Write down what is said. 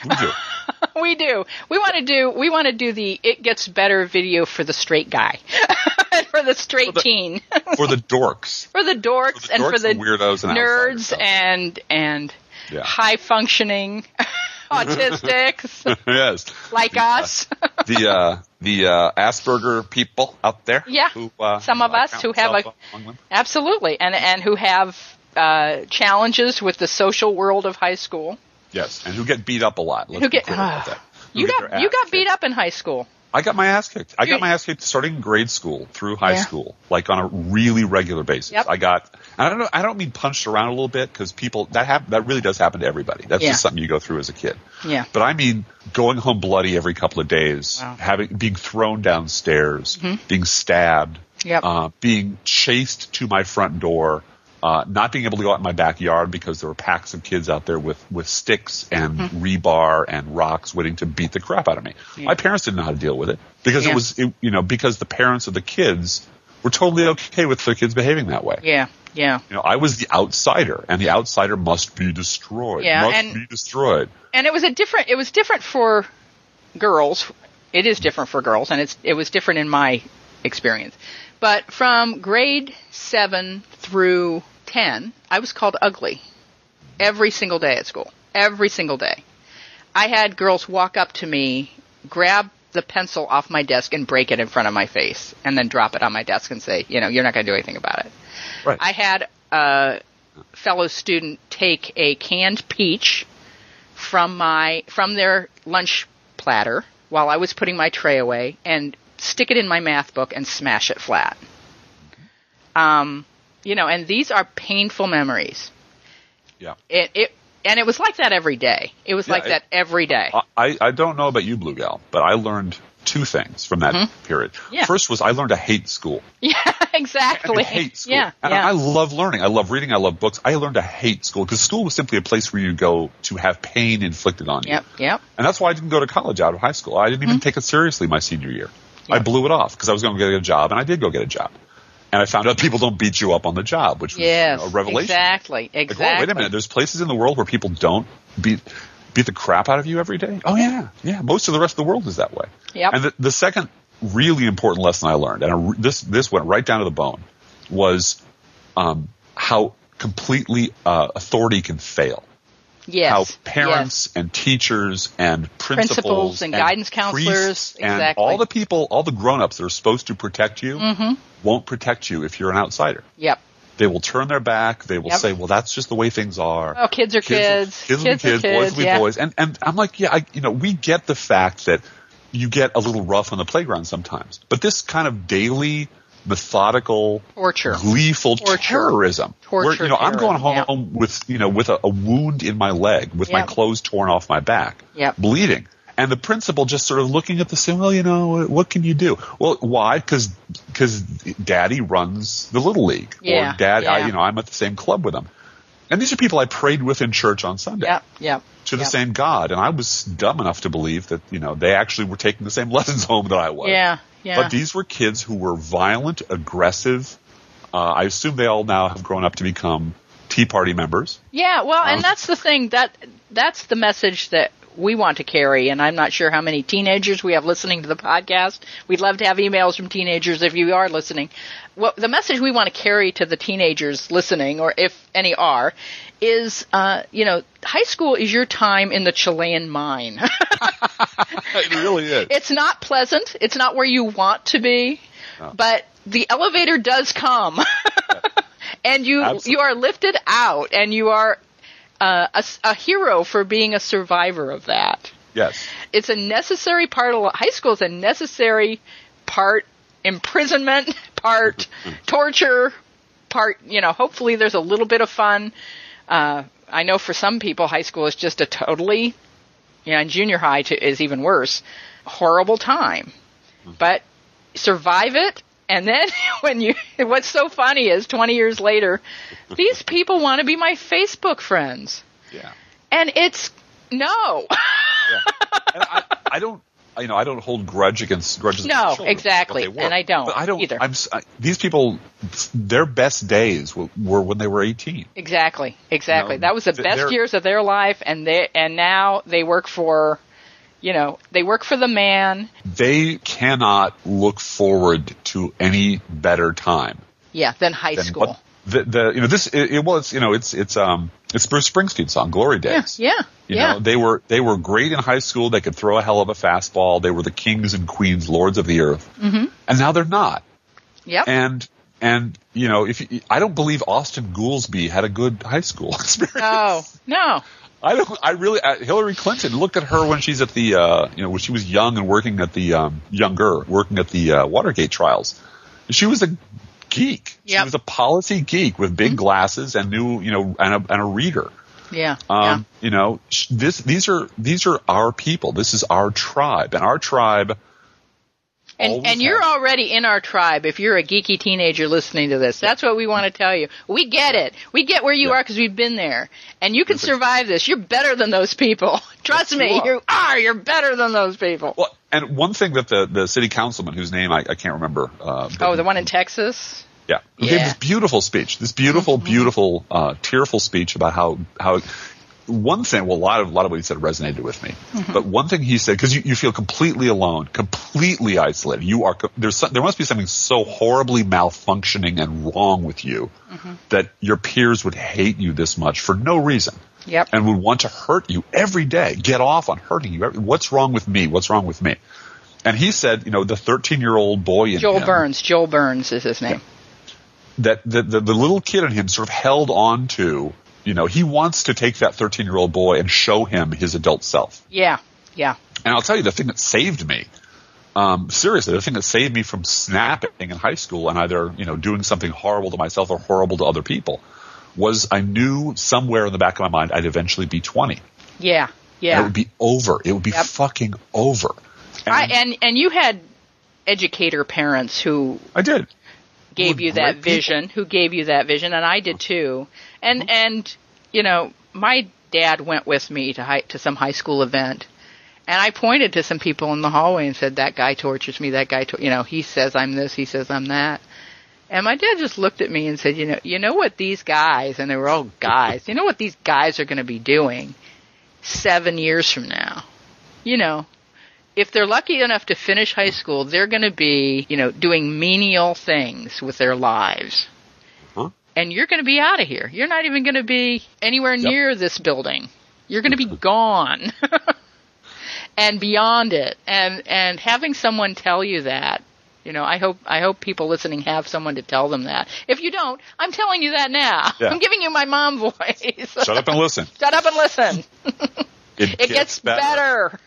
We do. We do. We want to do the It Gets Better video for the straight guy. For the straight teen. For the dorks. For the dorks and for the weirdos and nerds and high functioning autistics. Yes. Like us. The Asperger people out there. Yeah. Who, some of us who have absolutely and who have challenges with the social world of high school. Yes, and who get beat up a lot. Let's be clear about that. You got beat up in high school. I got my ass kicked. I got my ass kicked starting in grade school through high school, like on a really regular basis. Yep. I don't mean punched around a little bit because that really does happen to everybody. That's just something you go through as a kid. Yeah. But I mean going home bloody every couple of days, being thrown downstairs, being stabbed, being chased to my front door. Not being able to go out in my backyard because there were packs of kids out there with sticks and rebar and rocks waiting to beat the crap out of me. Yeah. My parents didn't know how to deal with it because because the parents of the kids were totally okay with their kids behaving that way. Yeah, yeah. I was the outsider, and the outsider must be destroyed. Yeah, be destroyed. And it was different for girls. It is different for girls, and it was different in my experience. But from grade 7 through 10, I was called ugly every single day at school. Every single day. I had girls walk up to me, grab the pencil off my desk and break it in front of my face and then drop it on my desk and say, you're not going to do anything about it. Right. I had a fellow student take a canned peach from their lunch platter while I was putting my tray away and stick it in my math book and smash it flat. And these are painful memories. Yeah. And it was like that every day. It was like that every day. I don't know about you, Blue Gal, but I learned two things from that period. Yeah. First was I learned to hate school. Yeah, exactly. I hate school. Yeah, and I love learning. I love reading. I love books. I learned to hate school because school was simply a place where you go to have pain inflicted on you. Yep. And that's why I didn't go to college out of high school. I didn't even take it seriously my senior year. Yep. I blew it off because I was going to get a job, and I did go get a job. And I found out people don't beat you up on the job, which was a revelation. Exactly. Like, oh, wait a minute. There's places in the world where people don't beat the crap out of you every day? Oh, yeah. Yeah. Most of the rest of the world is that way. Yep. And the second really important lesson I learned, and this went right down to the bone, was how completely authority can fail. Yes. How parents and teachers and principals and guidance counselors and all the people, all the grown-ups that are supposed to protect you won't protect you if you're an outsider. Yep. They will turn their back. They will say, well, that's just the way things are. Oh, kids are kids. Kids will be kids. Boys will be boys. And I'm like, we get the fact that you get a little rough on the playground sometimes. But this kind of daily, methodical, gleeful terrorism. Where, I'm going home with a wound in my leg, with my clothes torn off my back, bleeding. And the principal just sort of looking at the scene, well, what can you do? Well, why? Because Daddy runs the Little League. Yeah. Or Dad, I'm at the same club with him. And these are people I prayed with in church on Sunday. To the same God. And I was dumb enough to believe that, they actually were taking the same lessons home that I was. Yeah. But these were kids who were violent, aggressive. I assume they all now have grown up to become Tea Party members. Yeah, well, and that's the thing. That's the message that we want to carry, and I'm not sure how many teenagers we have listening to the podcast. We'd love to have emails from teenagers if you are listening. Well, the message we want to carry to the teenagers listening, or if any are, is, high school is your time in the Chilean mine. It really is. It's not pleasant. It's not where you want to be, but the elevator does come. And you are lifted out, and you are a hero for being a survivor of that. Yes. It's a necessary part of high school. Is a necessary part imprisonment, part torture, part, hopefully there's a little bit of fun. I know for some people, high school is just a totally, and junior high is even worse, horrible time. But survive it. And then what's so funny is 20 years later, these people want to be my Facebook friends. Yeah. And it's no. Yeah. And I don't hold grudges. No, exactly, and I don't. But I don't either. These people, their best days were when they were 18. Exactly. That was the best years of their life, and now they work for, they work for the man. They cannot look forward to any better time. Yeah, than high school. It's Bruce Springsteen's song, Glory Days. Yeah. They were great in high school. They could throw a hell of a fastball. They were the kings and queens, lords of the earth. Mm-hmm. And now they're not. Yep. And I don't believe Austin Goolsbee had a good high school experience. No. Hillary Clinton, looked at her when she's at the, when she was young and working at the, working at the Watergate trials. She was a geek. Yep. She was a policy geek with big glasses and and a reader. Yeah. These are our people. This is our tribe, and our tribe. And you're already in our tribe if you're a geeky teenager listening to this. That's what we want to tell you. We get it. We get where you are because we've been there. And you can survive this. You're better than those people. Trust me. You are. You're better than those people. Well, and one thing that the city councilman, whose name I can't remember. The one in Texas? Yeah. Who gave this beautiful speech. This beautiful, tearful speech about how one thing, a lot of what he said resonated with me. Mm-hmm. But one thing he said, because you feel completely alone, completely isolated. There must be something so horribly malfunctioning and wrong with you that your peers would hate you this much for no reason. Yep. And would want to hurt you every day, get off on hurting you. What's wrong with me? What's wrong with me? And he said, the 13-year-old boy in Joel him. Joel Burns is his name. That the little kid in him sort of held on to. He wants to take that 13-year-old boy and show him his adult self. Yeah. And I'll tell you, the thing that saved me, seriously, the thing that saved me from snapping in high school and either, doing something horrible to myself or horrible to other people, was I knew somewhere in the back of my mind I'd eventually be 20. Yeah. And it would be over. It would be fucking over. And you had educator parents who... I did. Gave you that vision, and I did too. And my dad went with me to some high school event, and I pointed to some people in the hallway and said, that guy tortures me, that guy, he says I'm this, he says I'm that. And my dad just looked at me and said, you know what these guys, and they were all guys, what these guys are going to be doing 7 years from now? If they're lucky enough to finish high school, they're going to be, doing menial things with their lives. Huh? And you're going to be out of here. You're not even going to be anywhere near this building. You're going to be gone and beyond it. And having someone tell you that, I hope people listening have someone to tell them that. If you don't, I'm telling you that now. Yeah. I'm giving you my mom voice. Shut up and listen. Shut up and listen. It gets better.